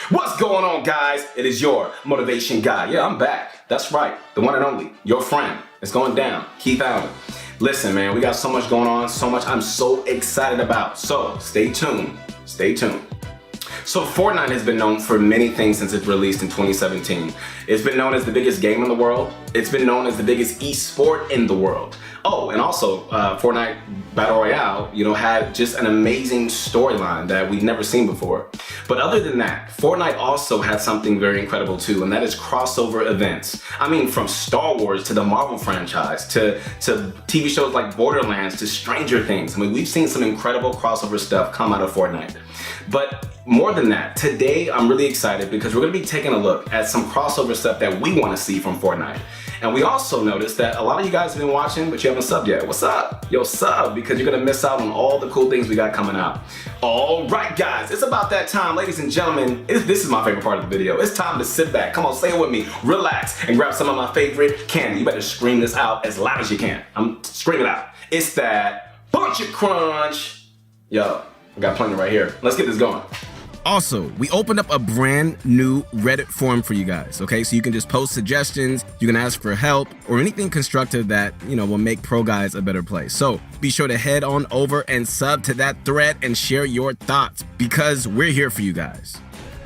What's going on, guys? It is your motivation guy. Yeah, I'm back. That's right. The one and only, your friend. It's going down. Keith Allen. Listen, man, we got so much going on, so much I'm so excited about. So stay tuned. Stay tuned. So Fortnite has been known for many things since it released in 2017. It's been known as the biggest game in the world. It's been known as the biggest esport in the world. Oh, and also Fortnite Battle Royale, had just an amazing storyline that we've never seen before. But other than that, Fortnite also had something very incredible too, and that is crossover events. I mean, from Star Wars to the Marvel franchise, to TV shows like Borderlands, to Stranger Things. I mean, we've seen some incredible crossover stuff come out of Fortnite. But more than that, today I'm really excited because we're going to be taking a look at some crossover stuff that we want to see from Fortnite. And we also noticed that a lot of you guys have been watching, but you haven't subbed yet. What's up? Yo, sub, because you're going to miss out on all the cool things we got coming out. All right, guys, it's about that time, ladies and gentlemen. This is my favorite part of the video. It's time to sit back. Come on, say it with me. Relax and grab some of my favorite candy. You better scream this out as loud as you can. I'm screaming out. It's that Bunch of Crunch. Yo, I got plenty right here. Let's get this going. Also, we opened up a brand new Reddit forum for you guys, okay? So you can just post suggestions, you can ask for help, or anything constructive that, will make Pro Guys a better place. So be sure to head on over and sub to that thread and share your thoughts because we're here for you guys.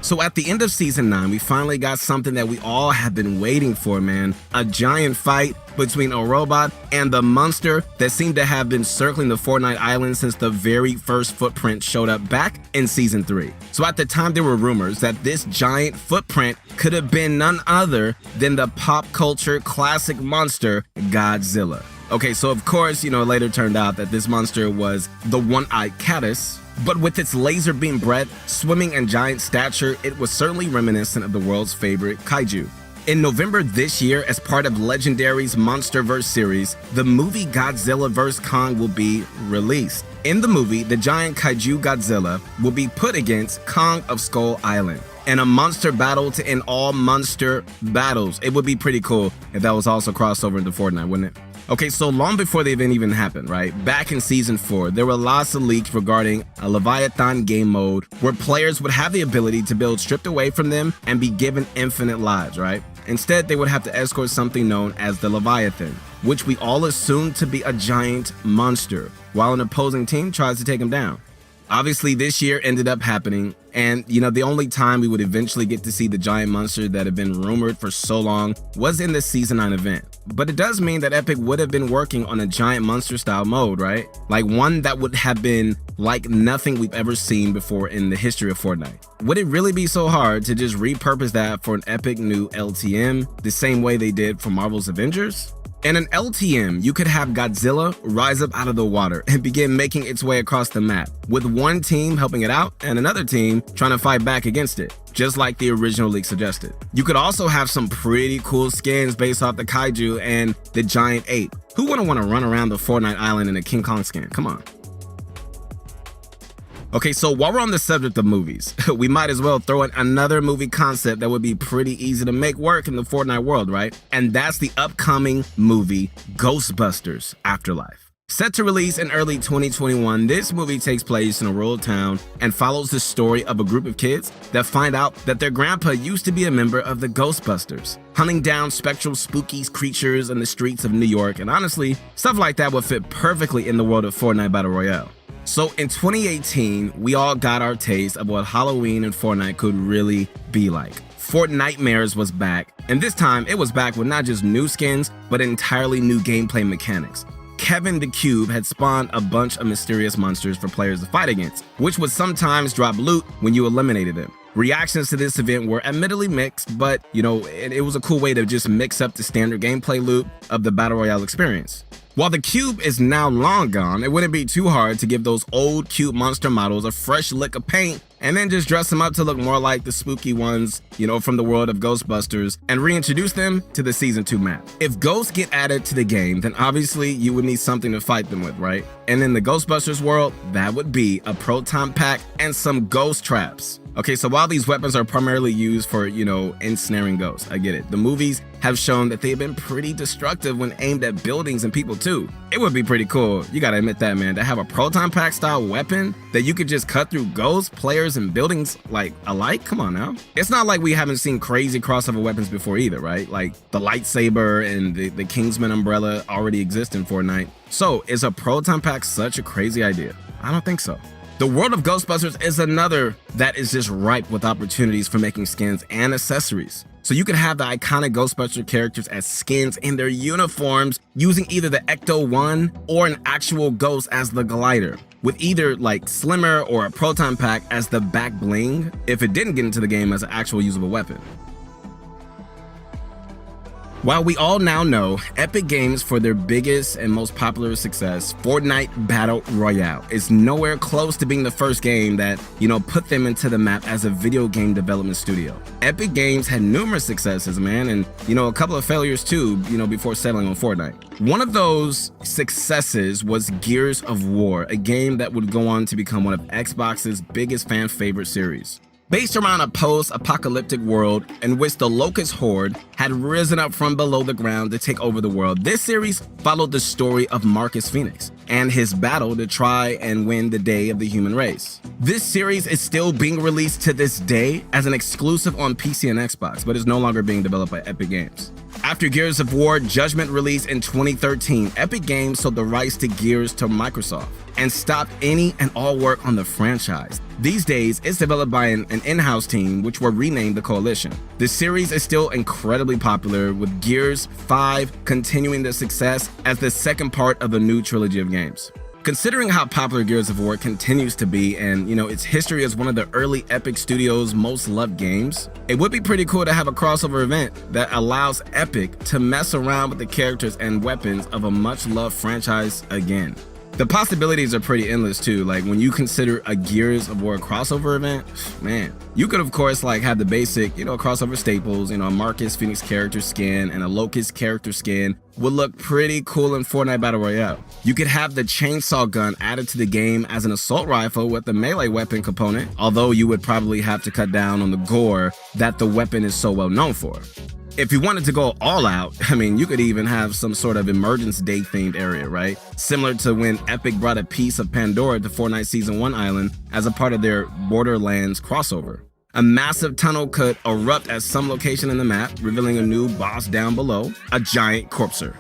So at the end of Season 9, we finally got something that we all have been waiting for, man. A giant fight between a robot and the monster that seemed to have been circling the Fortnite island since the very first footprint showed up back in Season 3. So at the time, there were rumors that this giant footprint could have been none other than the pop culture classic monster, Godzilla. Okay, so of course, it later turned out that this monster was the one-eyed caddis. But with its laser beam breadth, swimming, and giant stature, it was certainly reminiscent of the world's favorite kaiju. In November this year, as part of Legendary's MonsterVerse series, the movie Godzilla vs. Kong will be released. In the movie, the giant kaiju Godzilla will be put against Kong of Skull Island in a monster battle to end all monster battles. It would be pretty cool if that was also crossed over into Fortnite, wouldn't it? Okay, so long before the event even happened, right? Back in Season 4, there were lots of leaks regarding a Leviathan game mode where players would have the ability to build stripped away from them and be given infinite lives, right? Instead, they would have to escort something known as the Leviathan, which we all assumed to be a giant monster, while an opposing team tries to take him down. Obviously, this year ended up happening, and the only time we would eventually get to see the giant monster that had been rumored for so long was in this Season 9 event. But it does mean that Epic would have been working on a giant monster style mode, right? Like one that would have been like nothing we've ever seen before in the history of Fortnite. Would it really be so hard to just repurpose that for an epic new LTM, the same way they did for Marvel's Avengers? In an LTM, you could have Godzilla rise up out of the water and begin making its way across the map, with one team helping it out and another team trying to fight back against it, just like the original leak suggested. You could also have some pretty cool skins based off the kaiju and the giant ape. Who wouldn't want to run around the Fortnite island in a King Kong skin? Come on. Okay, so while we're on the subject of movies, we might as well throw in another movie concept that would be pretty easy to make work in the Fortnite world, right? And that's the upcoming movie Ghostbusters Afterlife. Set to release in early 2021, this movie takes place in a rural town and follows the story of a group of kids that find out that their grandpa used to be a member of the Ghostbusters, hunting down spectral spooky creatures in the streets of New York, and honestly, stuff like that would fit perfectly in the world of Fortnite Battle Royale. So in 2018, we all got our taste of what Halloween and Fortnite could really be like. Fortnitemares was back, and this time it was back with not just new skins, but entirely new gameplay mechanics. Kevin the Cube had spawned a bunch of mysterious monsters for players to fight against, which would sometimes drop loot when you eliminated them. Reactions to this event were admittedly mixed, but it was a cool way to just mix up the standard gameplay loop of the Battle Royale experience. While the cube is now long gone, it wouldn't be too hard to give those old cute monster models a fresh lick of paint and then just dress them up to look more like the spooky ones, from the world of Ghostbusters and reintroduce them to the Season 2 map. If ghosts get added to the game, then obviously you would need something to fight them with, right? And in the Ghostbusters world, that would be a proton pack and some ghost traps. Okay, so while these weapons are primarily used for, ensnaring ghosts, I get it. The movies have shown that they've been pretty destructive when aimed at buildings and people too. It would be pretty cool, you gotta admit that, man, to have a proton pack style weapon that you could just cut through ghosts, players, and buildings like alike. Come on now. It's not like we haven't seen crazy crossover weapons before either, right? Like the lightsaber and the Kingsman umbrella already exist in Fortnite. So is a proton pack such a crazy idea? I don't think so. The world of Ghostbusters is another that is just ripe with opportunities for making skins and accessories. So you could have the iconic Ghostbuster characters as skins in their uniforms using either the Ecto-1 or an actual ghost as the glider, with either like Slimmer or a proton pack as the back bling if it didn't get into the game as an actual usable weapon. While we all now know Epic Games for their biggest and most popular success, Fortnite Battle Royale is nowhere close to being the first game that, put them into the map as a video game development studio. Epic Games had numerous successes, man, and, a couple of failures too, before settling on Fortnite. One of those successes was Gears of War, a game that would go on to become one of Xbox's biggest fan favorite series. Based around a post-apocalyptic world in which the Locust Horde had risen up from below the ground to take over the world, this series followed the story of Marcus Phoenix and his battle to try and win the day of the human race. This series is still being released to this day as an exclusive on PC and Xbox, but is no longer being developed by Epic Games. After Gears of War Judgment released in 2013, Epic Games sold the rights to Gears to Microsoft and stopped any and all work on the franchise. These days, it's developed by an in-house team, which were renamed the Coalition. The series is still incredibly popular, with Gears 5 continuing their success as the second part of the new trilogy of games. Considering how popular Gears of War continues to be and, its history as one of the early Epic Studios' most loved games, it would be pretty cool to have a crossover event that allows Epic to mess around with the characters and weapons of a much-loved franchise again. The possibilities are pretty endless too. Like when you consider a Gears of War crossover event, man, you could of course have the basic, crossover staples, a Marcus Phoenix character skin and a Locust character skin would look pretty cool in Fortnite Battle Royale. You could have the chainsaw gun added to the game as an assault rifle with the melee weapon component, although you would probably have to cut down on the gore that the weapon is so well known for. If you wanted to go all out, you could even have some sort of Emergence Day themed area, right? Similar to when Epic brought a piece of Pandora to Fortnite Season 1 Island as a part of their Borderlands crossover. A massive tunnel could erupt at some location in the map, revealing a new boss down below, a giant corpser.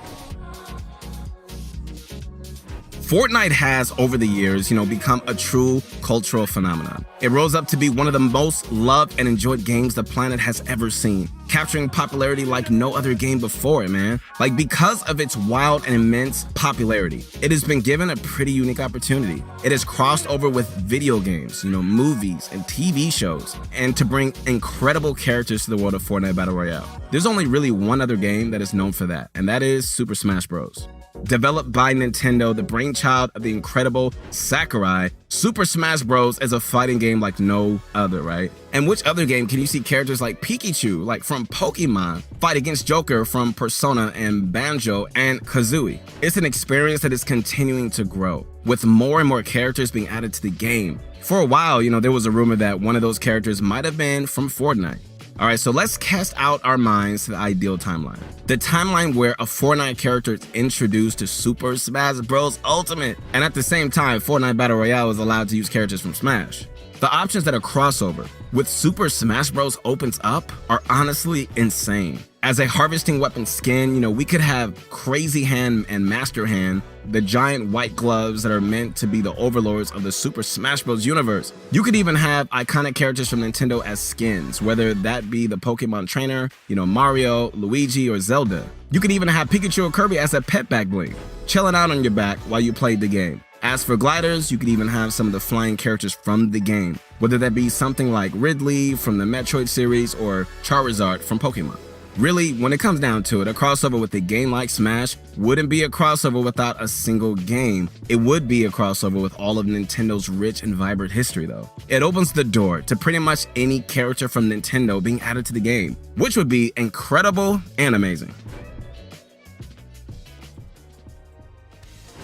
Fortnite has, over the years, become a true cultural phenomenon. It rose up to be one of the most loved and enjoyed games the planet has ever seen, capturing popularity like no other game before it, man. Because of its wild and immense popularity, it has been given a pretty unique opportunity. It has crossed over with video games, movies and TV shows, and to bring incredible characters to the world of Fortnite Battle Royale. There's only really one other game that is known for that, and that is Super Smash Bros. Developed by Nintendo, the brainchild of the incredible Sakurai, Super Smash Bros. Is a fighting game like no other, right? And which other game can you see characters like Pikachu, from Pokemon, fight against Joker from Persona and Banjo and Kazooie? It's an experience that is continuing to grow, with more and more characters being added to the game. For a while, there was a rumor that one of those characters might have been from Fortnite. Alright, so let's cast out our minds to the ideal timeline. The timeline where a Fortnite character is introduced to Super Smash Bros. Ultimate, and at the same time, Fortnite Battle Royale is allowed to use characters from Smash. The options that a crossover with Super Smash Bros. Opens up are honestly insane. As a harvesting weapon skin, we could have Crazy Hand and Master Hand, the giant white gloves that are meant to be the overlords of the Super Smash Bros. Universe. You could even have iconic characters from Nintendo as skins, whether that be the Pokemon trainer, Mario, Luigi, or Zelda. You could even have Pikachu or Kirby as a pet back bling, chilling out on your back while you played the game. As for gliders, you could even have some of the flying characters from the game, whether that be something like Ridley from the Metroid series or Charizard from Pokemon. Really, when it comes down to it, a crossover with a game like Smash wouldn't be a crossover without a single game. It would be a crossover with all of Nintendo's rich and vibrant history, though. It opens the door to pretty much any character from Nintendo being added to the game, which would be incredible and amazing.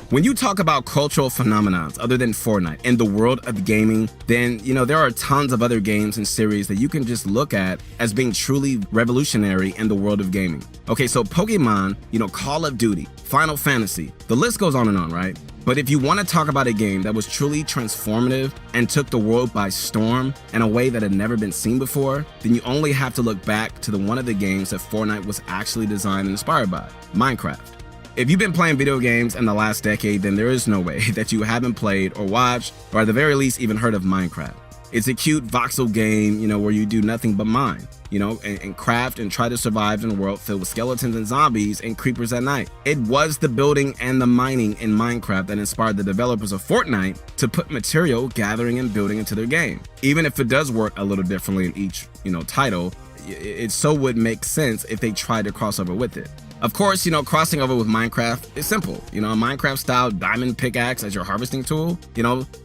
When you talk about cultural phenomenons other than Fortnite in the world of gaming, then, there are tons of other games and series that you can just look at as being truly revolutionary in the world of gaming. Okay, so Pokemon, Call of Duty, Final Fantasy, the list goes on and on, right? But if you want to talk about a game that was truly transformative and took the world by storm in a way that had never been seen before, then you only have to look back to one of the games that Fortnite was actually designed and inspired by, Minecraft. If you've been playing video games in the last decade, then there is no way that you haven't played or watched, or at the very least even heard of Minecraft. It's a cute voxel game, where you do nothing but mine, and craft and try to survive in a world filled with skeletons and zombies and creepers at night. It was the building and the mining in Minecraft that inspired the developers of Fortnite to put material gathering and building into their game. Even if it does work a little differently in each, title, it so would make sense if they tried to cross over with it. Of course, crossing over with Minecraft is simple. A Minecraft style diamond pickaxe as your harvesting tool,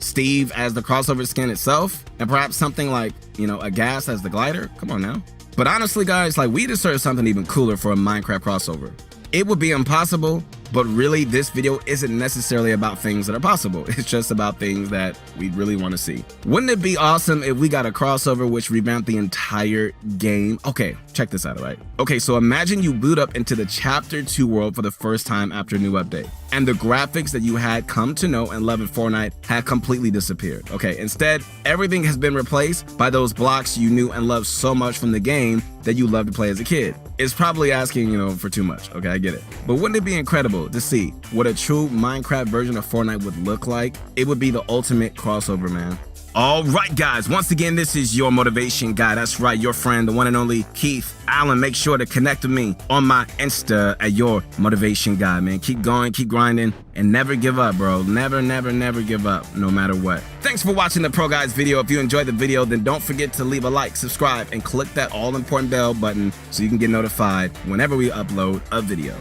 Steve as the crossover skin itself, and perhaps something like, a gas as the glider. Come on now. But honestly, guys, we deserve something even cooler for a Minecraft crossover. It would be impossible, but really this video isn't necessarily about things that are possible. It's just about things that we really want to see. Wouldn't it be awesome if we got a crossover which revamped the entire game? Okay, check this out, right? Okay, so imagine you boot up into the Chapter 2 world for the first time after a new update, and the graphics that you had come to know and love in Fortnite had completely disappeared. Okay, instead, everything has been replaced by those blocks you knew and loved so much from the game that you loved to play as a kid. It's probably asking, for too much. Okay, I get it. But wouldn't it be incredible to see what a true Minecraft version of Fortnite would look like? It would be the ultimate crossover, man. All right, guys, once again, this is your motivation guy. That's right, your friend, the one and only Keith Allen. Make sure to connect with me on my Insta at your motivation guy, man. Keep going, keep grinding, and never give up, bro. Never, never, never give up, no matter what. Thanks for watching the Pro Guys video. If you enjoyed the video, then don't forget to leave a like, subscribe, and click that all-important bell button so you can get notified whenever we upload a video.